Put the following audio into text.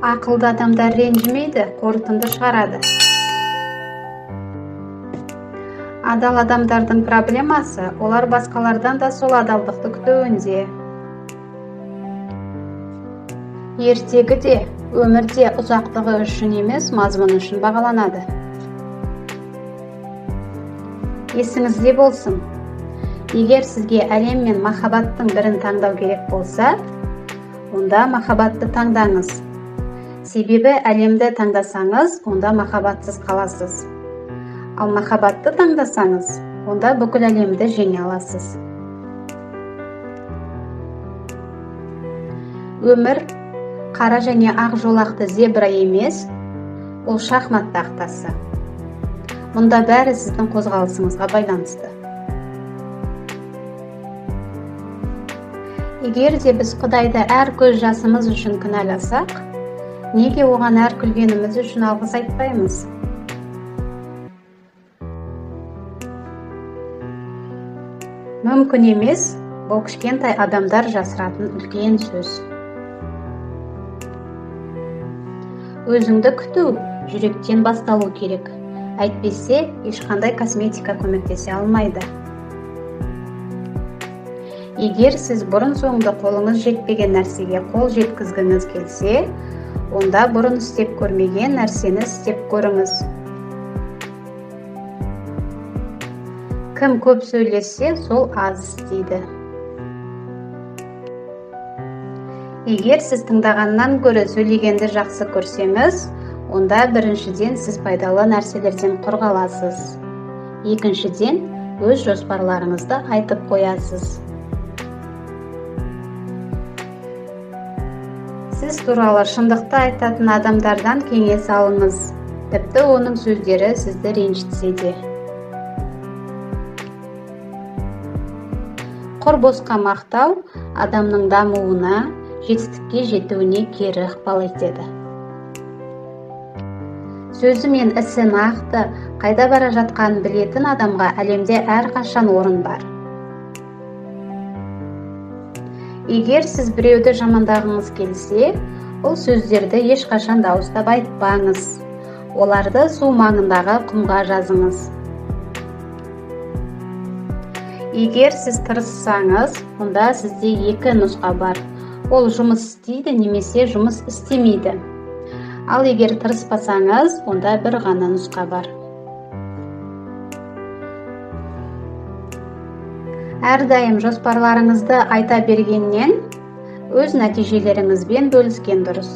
Ақылды адамдар ренжімейді, қорытынды шығарады. Адал адамдардың проблемасы, олар басқалардан да сол адалдықты күтуінде. Ертегі де, өмірде ұзақтығы үшін емес, мазмұны үшін бағаланады. Есіңізде болсын, егер сізге әлем мен махаббаттың бірін таңдау керек болса, онда махаббатты таңдаңыз. Себебі әлемді таңдасаңыз, онда махаббатсыз қаласыз. Ал махаббатты таңдасаңыз, онда бүкіл әлемді жеңе аласыз. Өмір қара және ақ жолақты зебра емес, ол шахмат тақтасы. Мұнда бәрі сіздің қозғалысыңызға байланысты. Егер де біз Құдайды әр көз жасымыз үшін кінәласақ, неге оған әр күлгеніміз үшін алғыс айтпаймыз? Мүмкін емес, бұл кішкентай адамдар жасыратын үлкен сөз. Өзіңді күту жүректен басталу керек. Әйтпесе, ешқандай косметика көмектесе алмайды. Егер сіз бұрын соңды қолыңыз жетпеген нәрсеге қол жеткізгіңіз келсе, онда бұрын істеп көрмеген нәрсені істеп көріңіз. Кім көп сөйлесе, сол аз істейді. Егер сіз тыңдағаннан гөрі сөйлегенді жақсы көрсеңіз, онда біріншіден сіз пайдалы нәрселерден қорғаласыз. Екіншіден, өз жоспарларыңызды айтып қоясыз. Сіз туралы шындықты айтатын адамдардан кеңес алыңыз. Тіпті оның сөздері сізді ренжітсе де. Құр босқа мақтау адамның дамуына, жетістікке жетуіне кері ықпал етеді. Сөзі мен ісі нақты, қайда бара жатқанын білетін адамға әлемде әрқашан орын бар. Егер сіз біреуді жамандағыңыз келсе, ол сөздерді ешқашан дауыстап айтпаңыз. Оларды су маңындағы құмға жазыңыз. Егер сіз тырыссаңыз, онда сізде екі нұсқа бар. Ол жұмыс істейді, немесе жұмыс істемейді. Ал егер тырыспасаңыз, онда бір ғана нұсқа бар. Әрдайым жоспарларыңызды айта бергеннен, өз нәтижелеріңізбен бөліскен дұрыс.